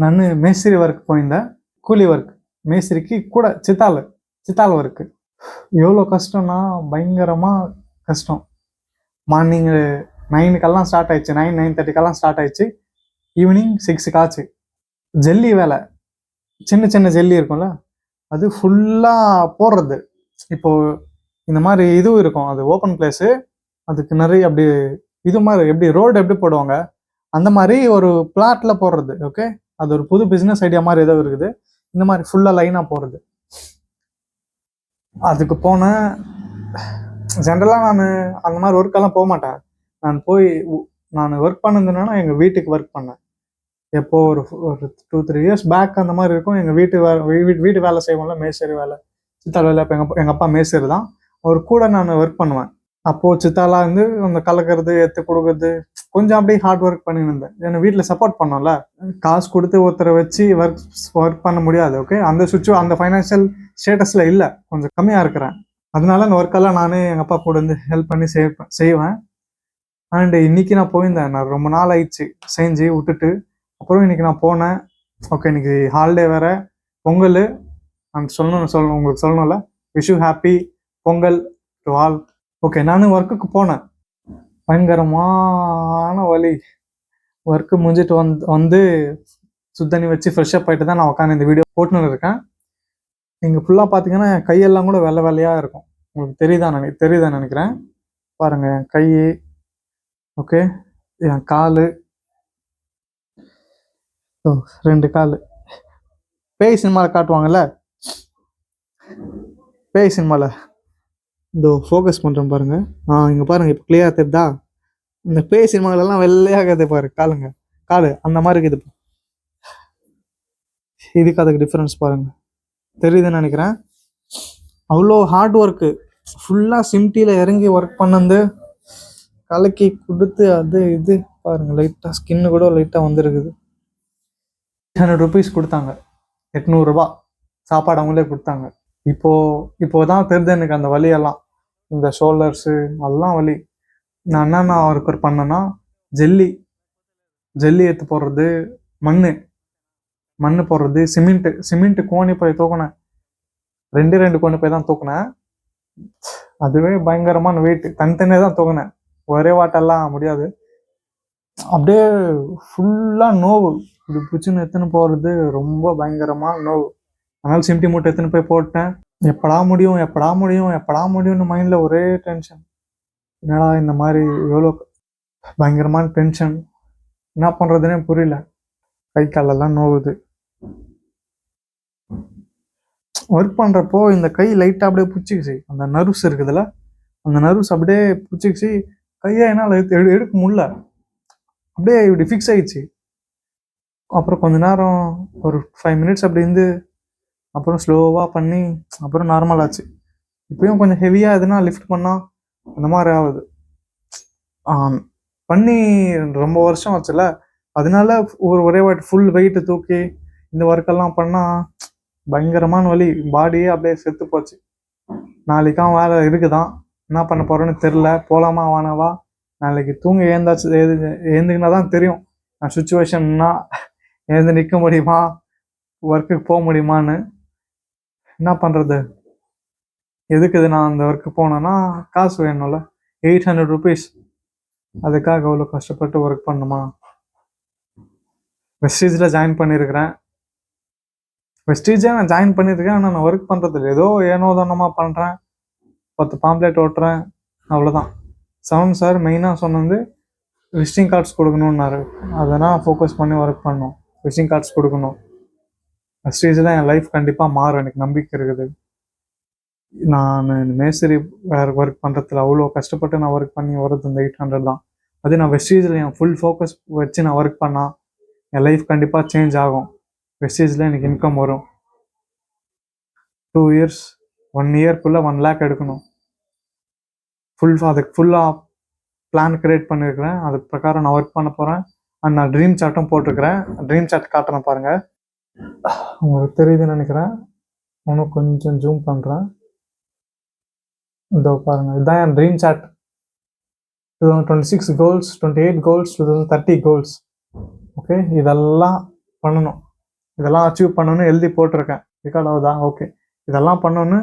நான் மேஸ்திரி ஒர்க் போயிருந்தேன். கூலி ஒர்க். மேஸ்திரிக்கு கூட சித்தாள் ஒர்க்கு. எவ்வளோ கஷ்டம்னா பயங்கரமாக கஷ்டம். மார்னிங் 9க்கெல்லாம் ஸ்டார்ட் ஆயிடுச்சு. 9:30க்கெல்லாம் ஸ்டார்ட் ஆயிடுச்சு. ஈவினிங் 6க்கு ஆச்சு. ஜல்லி வேலை, சின்ன சின்ன ஜல்லி இருக்கும்ல, அது ஃபுல்லாக போடுறது. இப்போது இந்த மாதிரி இதுவும் இருக்கும், அது ஓப்பன் பிளேஸு, அதுக்கு நிறைய அப்படி இது மாதிரி எப்படி ரோடு எப்படி போடுவாங்க அந்த மாதிரி ஒரு பிளாட்டில் போடுறது. ஓகே, அது ஒரு புது பிஸ்னஸ் ஐடியா மாதிரி ஏதோ இருக்குது. இந்த மாதிரி ஃபுல்லாக லைனாக போடுறது. அதுக்கு போனேன். ஜென்ரலாக நான் அந்த மாதிரி ஒர்க்கெல்லாம் போக மாட்டேன். நான் ஒர்க் பண்ணதுன்னா எங்கள் வீட்டுக்கு ஒர்க் பண்ணேன். எப்போ ஒரு 2-3 இயர்ஸ் பேக் அந்த மாதிரி இருக்கும். எங்கள் வீட்டு வேலை செய்வோம்ல, மேஸ்திரி வேலை, சித்தாள் வேலை. இப்போ எங்கள் அப்பா மேஸ்திரி தான், அவர் கூட நான் ஒர்க் பண்ணுவேன். அப்போது சித்தாளாக இருந்து அந்த கலக்கிறது, எடுத்து கொடுக்குறது, கொஞ்சம் அப்படியே ஹார்ட் ஒர்க் பண்ணிட்டு இருந்தேன். ஏன்னா வீட்டில் சப்போர்ட் பண்ணோம்ல, காசு கொடுத்து ஒருத்தரை வச்சு ஒர்க் பண்ண முடியாது. ஓகே, அந்த ஃபைனான்ஷியல் ஸ்டேட்டஸில் இல்லை, கொஞ்சம் கம்மியாக இருக்கிறேன். அதனால அந்த ஒர்க்கெல்லாம் நானே எங்கள் அப்பா கூட வந்து ஹெல்ப் பண்ணி செய்வேன். அண்ட் இன்னைக்கு நான் போயிருந்தேன். நான் ரொம்ப நாள் ஆயிடுச்சு செஞ்சு விட்டுட்டு. அப்புறம் இன்னைக்கு நான் போனேன். ஓகே, இன்னைக்கு ஹாலிடே வேற, பொங்கல். நான் உங்களுக்கு சொல்லணும்ல, wish you happy Pongal to all. Okay, நான் ஒர்க்குக்கு போனேன். பயங்கரமான வலி. ஒர்க்கு முடிஞ்சிட்டு வந்து சுத்தண்ணி வச்சு ஃப்ரெஷ்அப் ஆகிட்டு தான் நான் உட்காந்து இந்த வீடியோ போட்டுன்னு இருக்கேன். நீங்கள் ஃபுல்லாக பார்த்தீங்கன்னா என் கையெல்லாம் கூட வெள்ளை வெள்ளையாக இருக்கும். உங்களுக்கு தெரியுதான்னு நினைக்கிறேன். பாருங்கள், என் கை, ஓகே, என் கால், 2 கால். பேய் சினிமாவில் காட்டுவாங்கல்ல, பேய் சினிமாவில் இந்த ஃபோக்கஸ் பண்ணுறேன் பாருங்கள். இங்கே பாருங்கள், இப்போ கிளியராக தெரியுதா? இந்த பேய் சினிமாவிலலாம் வெள்ளையாகுது பாரு கால் அந்த மாதிரி இருக்குது. இதுக்கு அதுக்கு டிஃப்ரென்ஸ் பாருங்கள், தெரியுதுன்னு நினைக்கிறேன். அவ்வளோ ஹார்ட் ஒர்க்கு, ஃபுல்லாக சிம்டியில் இறங்கி ஒர்க் பண்ணது, கலக்கி கொடுத்து அது இது பாருங்கள். லைட்டாக ஸ்கின்னு கூட லைட்டாக வந்துருக்குது. 800 ருபீஸ் கொடுத்தாங்க. 800 ரூபா சாப்பாடு அவங்களே கொடுத்தாங்க. இப்போதான் தெரியுது எனக்கு அந்த வலியெல்லாம். இந்த ஷோல்டர்ஸு எல்லாம் வலி. நான் என்னென்ன ஒர்க் பண்ணேன்னா, ஜல்லி எடுத்து போடுறது, மண் போடுறது, சிமெண்ட் கோணி போய் தூக்கினேன். 2 கோணி போய் தான் தூக்கினேன். அதுவே பயங்கரமான வெயிட். தனித்தனியாக தான் தூக்கினேன், ஒரே வாட்டெல்லாம் முடியாது. அப்படியே ஃபுல்லாக நோவு. இப்படி பிடிச்சின்னு எடுத்துன்னு போகிறது ரொம்ப பயங்கரமாக நோவு. அதனால சிம்டி மூட்டை எடுத்துன்னு போய் போட்டேன். எப்படா முடியும்னு மைண்டில் ஒரே டென்ஷன். என்னடா இந்த மாதிரி எவ்வளோ பயங்கரமான டென்ஷன், என்ன பண்ணுறதுனே புரியல. கை காலெல்லாம் நோவுது. ஒர்க் பண்ணுறப்போ இந்த கை லைட்டாக அப்படியே பிடிச்சிக்கிச்சு. அந்த நர்வ்ஸ் இருக்குதுல்ல, அந்த நர்வ்ஸ் அப்படியே பிடிச்சிக்கிச்சு. கையை என்னால் எடுக்க முடியல, அப்படியே இப்படி ஃபிக்ஸ் ஆகிடுச்சு. அப்புறம் கொஞ்ச நேரம் ஒரு 5 மினிட்ஸ் அப்படி இருந்து அப்புறம் ஸ்லோவாக பண்ணி அப்புறம் நார்மல் ஆச்சு. இப்பயும் கொஞ்சம் ஹெவியாக எதுனா லிஃப்ட் பண்ணால் அந்த மாதிரி ஆகுது. பண்ணி ரொம்ப வருஷம் ஆச்சுல, அதனால ஒரே வாட்டி ஃபுல் வெயிட்டு தூக்கி இந்த ஒர்க்கெல்லாம் பண்ணால் பயங்கரமான வலி. பாடியே அப்படியே செத்து போச்சு. நாளைக்காக வேலை இருக்குதான், என்ன பண்ண போகிறேன்னு தெரில. போகலாமா வேணாவா? நாளைக்கு தூங்க ஏந்துக்குன்னா தான் தெரியும் நான் சுச்சுவேஷன்னா எழுந்து நிற்க முடியுமா, ஒர்க்குக்கு போக முடியுமான்னு. என்ன பண்ணுறது? எதுக்கு இது? நான் அந்த ஒர்க்கு போனேன்னா காசு வேணும்ல, 800 ருபீஸ். அதுக்காக அவ்வளோ கஷ்டப்பட்டு ஒர்க் பண்ணுமா? வெஸ்டீஜில் ஜாயின் பண்ணியிருக்கிறேன். நான் ஜாயின் பண்ணியிருக்கேன். ஆனால் நான் ஒர்க் பண்ணுறது ஏதோ ஏனோ தானமாக பண்ணுறேன். 10 பாம்ப்ளேட் ஓட்டுறேன், அவ்வளோதான். சவுண்ட் சார் மெயினாக சொன்னது விசிட்டிங் கார்ட்ஸ் கொடுக்கணுன்னாரு. அதெல்லாம் ஃபோக்கஸ் பண்ணி ஒர்க் பண்ணோம். விசிட்டிங் கார்ட்ஸ் கொடுக்கணும். வெஸ்டீஜில் என் லைஃப் கண்டிப்பாக மாறும், எனக்கு நம்பிக்கை இருக்குது. நான் மேஸ்திரி ஒர்க் பண்ணுறதுல அவ்வளோ கஷ்டப்பட்டு நான் ஒர்க் பண்ணி வரது இந்த 800 தான். அது நான் வெஸ்டீஜில் என் ஃபுல் ஃபோக்கஸ் வச்சு நான் ஒர்க் பண்ணால் என் லைஃப் கண்டிப்பாக சேஞ்ச் ஆகும். வெஸ்டீஜில் எனக்கு இன்கம் வரும். 2 இயர்ஸ் 1 இயர்க்குள்ளே 1 லேக் எடுக்கணும். அதுக்கு ஃபுல்லாக பிளான் கிரியேட் பண்ணியிருக்கிறேன். அதுக்கு பிரகாரம் நான் ஒர்க் பண்ண போகிறேன். அண்ட் நான் ட்ரீம் சார்ட்டும் போட்டிருக்கிறேன். ட்ரீம் சார்ட் காட்டுறேன் பாருங்கள், உங்களுக்கு தெரியுதுன்னு நினைக்கிறேன். இன்னும் கொஞ்சம் ஜூம் பண்ணுறேன். இதோ பாருங்கள், இதுதான் என் dream chart. 2026 goals, 28 goals, 2030 goals. Okay, இதெல்லாம் பண்ணணும், இதெல்லாம் அச்சீவ் பண்ணணும்னு எழுதி போட்டிருக்கேன். ரெக்கார்ட் ஆகுதா? ஓகே. இதெல்லாம் பண்ணணும்னு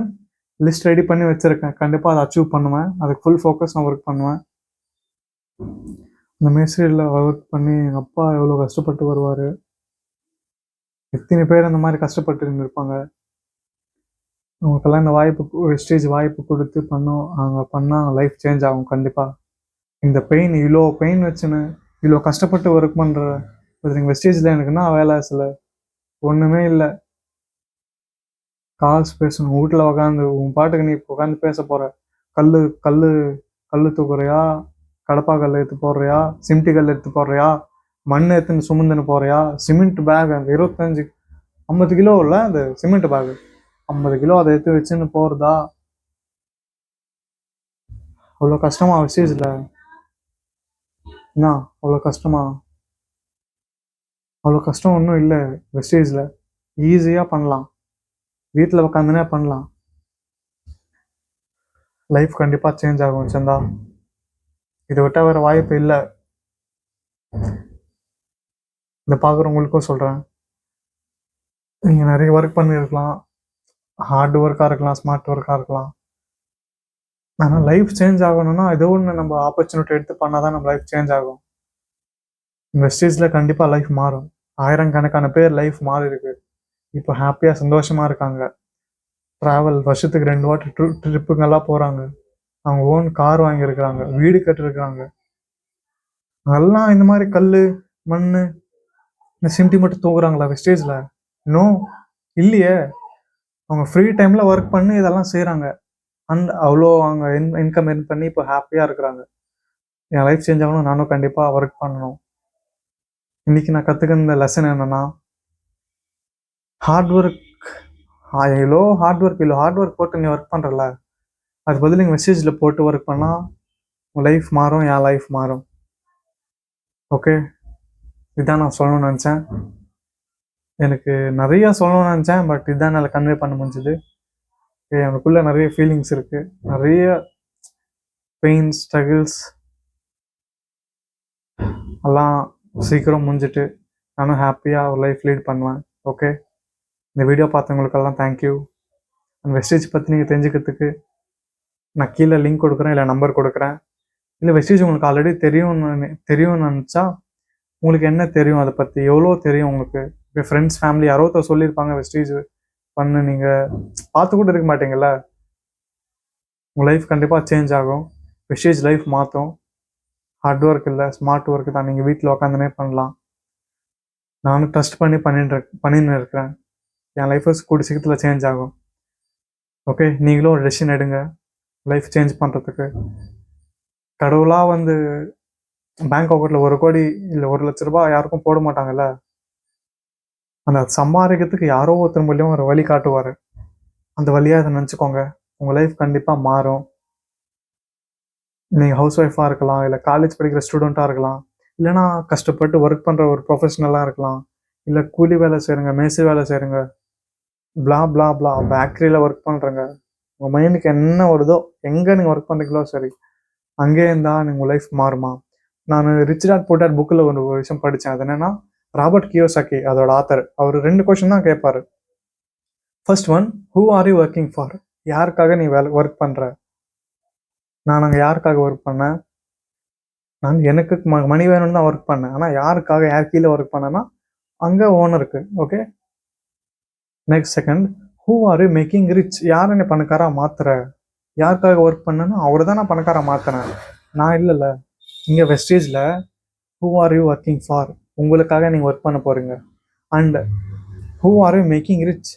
லிஸ்ட் ரெடி பண்ணி வச்சுருக்கேன். கண்டிப்பாக அதை அச்சீவ் பண்ணுவேன். அதுக்கு ஃபுல் ஃபோக்கஸ் நான் ஒர்க் பண்ணுவேன். இந்த மேஸ்திரியில் ஒர்க் பண்ணி எங்கள் அப்பா எவ்வளோ கஷ்டப்பட்டு வருவார். எத்தனை பேர் அந்த மாதிரி கஷ்டப்பட்டு இருந்திருப்பாங்க. அவங்களுக்கெல்லாம் இந்த வெஸ்டேஜ் வாய்ப்பு கொடுத்து அவங்க பண்ணால் லைஃப் சேஞ்ச் ஆகும் கண்டிப்பாக. இந்த பெயின் இவ்வளோ பெயின் வச்சுன்னு இவ்வளோ கஷ்டப்பட்டு ஒர்க் பண்ணுற வெஸ்டேஜில் எனக்குன்னா வேலை சில ஒன்றுமே இல்லை. கால்ஸ் பேசணும், வீட்டில் உட்காந்து உன் பாட்டுக்கு நீ உட்காந்து பேச போகிற. கல் தூக்குறியா, கடப்பா கல் எடுத்து போடுறியா, சிமெண்ட்டு கல் எடுத்து போடுறியா, மண் எடுத்துன்னு சுமந்துன்னு போறியா, சிமெண்ட் பேக் அந்த 50 கிலோ இல்லை அந்த சிமெண்ட் பேக் 50 கிலோ அதை எடுத்து வச்சுன்னு போகிறதா? அவ்வளோ கஷ்டமா வெஸ்டேஜில்? என்ன அவ்வளோ கஷ்டமா? அவ்வளோ கஷ்டம் ஒன்றும் இல்லை வெஸ்டேஜில். ஈஸியாக பண்ணலாம், வீட்டில் உட்காந்துனே பண்ணலாம். லைஃப் கண்டிப்பாக சேஞ்ச் ஆகும் சந்தா. இதை விட்டால் வேறு வாய்ப்பு இல்லை. இதை பார்க்குறவங்களுக்கும் சொல்கிறேன், நீங்கள் நிறைய ஒர்க் பண்ணியிருக்கலாம், ஹார்ட் ஒர்க்காக இருக்கலாம், ஸ்மார்ட் ஒர்க்காக இருக்கலாம். ஆனால் லைஃப் சேஞ்ச் ஆகணும்னா ஏதோ ஒன்று நம்ம ஆப்பர்ச்சுனிட்டி எடுத்து பண்ணால் தான் நம்ம லைஃப் சேஞ்ச் ஆகும். வெஸ்டேஜில் கண்டிப்பாக லைஃப் மாறும். ஆயிரக்கணக்கான பேர் லைஃப் மாறி இருக்கு. இப்போ ஹாப்பியாக சந்தோஷமாக இருக்காங்க. ட்ராவல் வருஷத்துக்கு 2 வாட்டி ட்ரிப்புங்கெல்லாம் போகிறாங்க. அவங்க ஓன் கார் வாங்கியிருக்கிறாங்க, வீடு கட்டிருக்கிறாங்க. அதெல்லாம் இந்த மாதிரி கல் மண் இந்த சிமெண்ட் மட்டும் தூக்குறாங்களா வெஸ்டேஜில்? இன்னும் இல்லையே. அவங்க ஃப்ரீ டைமில் ஒர்க் பண்ணி இதெல்லாம் செய்கிறாங்க. அவ்வளோ அவங்க இன்கம் எர்ன் பண்ணி இப்போ ஹாப்பியாக இருக்கிறாங்க. என் லைஃப் சேஞ்ச் ஆகணும், நானும் கண்டிப்பாக ஒர்க் பண்ணணும். இன்றைக்கி நான் கற்றுக்கிற லெசன் என்னென்னா, ஹார்ட் ஒர்க் இவ்வளோ ஹார்ட் ஒர்க் போட்டு நீ ஒர்க் பண்ணுறல, அது பதில் நீங்கள் மெசேஜில் போட்டு ஒர்க் பண்ணால் உங்கள் லைஃப் மாறும், என் லைஃப் மாறும். ஓகே, இதுதான் நான் சொல்லணும்னு நினச்சேன். எனக்கு நிறையா சொல்லணும்னு நினச்சேன், பட் இதுதான் என்னால் கன்வே பண்ண முடிஞ்சுது. எனக்குள்ளே நிறைய ஃபீலிங்ஸ் இருக்குது, நிறைய பெயின்ஸ் ஸ்ட்ரகிள்ஸ் எல்லாம் சீக்கிரம் முடிஞ்சிட்டு நானும் ஹாப்பியாக ஒரு லைஃப் லீட் பண்ணுவேன். ஓகே, இந்த வீடியோ பார்த்தவங்களுக்கெல்லாம் தேங்க்யூ. அந்த வெஸ்டேஜ் பற்றி நீங்கள் தெரிஞ்சுக்கிறதுக்கு நான் கீழே லிங்க் கொடுக்குறேன், இல்லை நம்பர் கொடுக்குறேன். இல்லை வெஸ்டேஜ் உங்களுக்கு ஆல்ரெடி தெரியும்னு நினச்சா, உங்களுக்கு என்ன தெரியும் அதை பற்றி, எவ்வளோ தெரியும் உங்களுக்கு, இப்போ ஃப்ரெண்ட்ஸ் ஃபேமிலி யாரோ சொல்லியிருப்பாங்க வெஸ்டேஜ் பண்ணு, நீங்கள் பார்த்து கூட இருக்க மாட்டீங்கல்ல. உங்கள் லைஃப் கண்டிப்பாக சேஞ்ச் ஆகும். வெஸ்டேஜ் லைஃப் மாற்றும். ஹார்ட் ஒர்க் இல்லை, ஸ்மார்ட் ஒர்க் தான். நீங்கள் வீட்டில் உட்காந்துனே பண்ணலாம். நானும் ட்ரஸ்ட் பண்ணின்னு இருக்கிறேன். என் லைஃபை கூடிய சீக்கிரத்தில் சேஞ்ச் ஆகும். ஓகே, நீங்களும் ஒரு டெசிஷன் எடுங்க லைஃப் சேஞ்ச் பண்ணுறதுக்கு. கடவுளாக பேங்க் அக்கௌண்ட்டில் 1 கோடி இல்லை 1 லட்ச ரூபாய் யாருக்கும் போட மாட்டாங்கல்ல. அந்த சம்பாதிக்கிறதுக்கு யாரோ ஒருத்தர் மூலியம் ஒரு வழி காட்டுவார். அந்த வழியாக அதை நினச்சிக்கோங்க. உங்கள் லைஃப் கண்டிப்பாக மாறும். நீங்கள் ஹவுஸ் ஒய்ஃபாக இருக்கலாம், இல்லை காலேஜ் படிக்கிற ஸ்டூடெண்ட்டாக இருக்கலாம், இல்லைனா கஷ்டப்பட்டு ஒர்க் பண்ணுற ஒரு ப்ரொஃபஷனலாக இருக்கலாம், இல்லை கூலி வேலை செய்கிறங்க, மேஸ்திரி வேலை செய்கிறங்க, பேக்கரியில் ஒர்க் பண்ணுறங்க. உங்கள் மைண்டுக்கு என்ன வருதோ, எங்கே நீங்கள் ஒர்க் பண்ணுறீங்களோ சரி, அங்கே இருந்தால் நீங்கள் லைஃப் மாறுமா. நான் ரிச் டாட் புவர் டாட் புக்கில் ஒரு விஷயம் படித்தேன். அது என்னென்னா, ராபர்ட் கியோசாக்கி அதோட ஆத்தர், அவர் 2 கொஸ்டின் தான் கேட்பார். First one, who are you working for? யாருக்காக நீ ஒர்க் பண்ணுற? நான் அங்கே யாருக்காக ஒர்க் பண்ணேன்? நான் எனக்கு மணி வேணும்னு தான் ஒர்க் பண்ணேன். ஆனால் யாருக்காக, யார் கீழே ஒர்க் பண்ணேன்னா அங்கே ஓனருக்கு. Okay, next second, who are you making rich? யாரை நீ பணக்காராக மாத்துற? யாருக்காக ஒர்க் பண்ணேன்னா அவரை தான் நான் பணக்காராக மாற்றினேன், நான் இல்லைல்ல. இங்கே வெஸ்டேஜில் who are you working for? உங்களுக்காக நீங்கள் ஒர்க் பண்ண போகிறீங்க. And who are you making rich?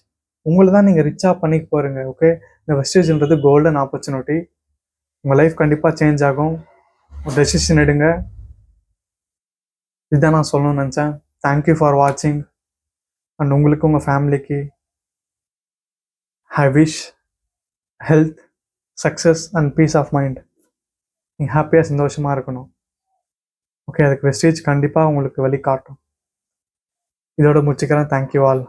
உங்களை தான் நீங்கள் ரிச்சாக பண்ணிக்க போகிறீங்க. ஓகே, இந்த வெஸ்டேஜ்ன்றது கோல்டன் ஆப்பர்ச்சுனிட்டி. உங்கள் லைஃப் கண்டிப்பாக சேஞ்ச் ஆகும். ஒரு டெசிஷன் எடுங்க. இதுதான் நான் சொல்லணும்னு நினச்சேன். தேங்க்யூ ஃபார் வாட்சிங். அண்ட் உங்களுக்கு, உங்கள் ஃபேமிலிக்கு I wish health, success and peace of mind. நீங்கள் ஹாப்பியாக சந்தோஷமாக இருக்கணும். ஓகே, அதுக்கு வெஸ்டேஜ் கண்டிப்பாக உங்களுக்கு வழி காட்டும். இதோட முடிச்சுக்கிறேன். Thank you all.